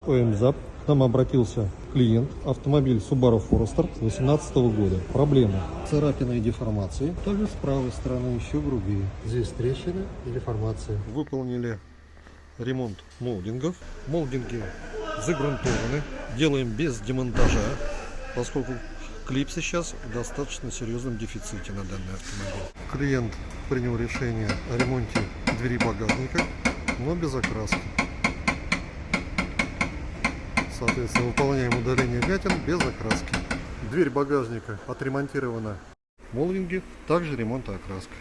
ОМЗАП. К нам обратился клиент, автомобиль Subaru Forester 2018 года. Проблемы: царапины и деформации. Также с правой стороны еще грубее. Здесь трещины и деформации. Выполнили ремонт молдингов. Молдинги загрунтованы. Делаем без демонтажа, поскольку клипсы сейчас в достаточно серьезном дефиците на данный автомобиль. Клиент принял решение о ремонте двери багажника, но без окраски. Соответственно, выполняем удаление вмятин без окраски. Дверь багажника отремонтирована. Молдинги, также ремонт и окраска.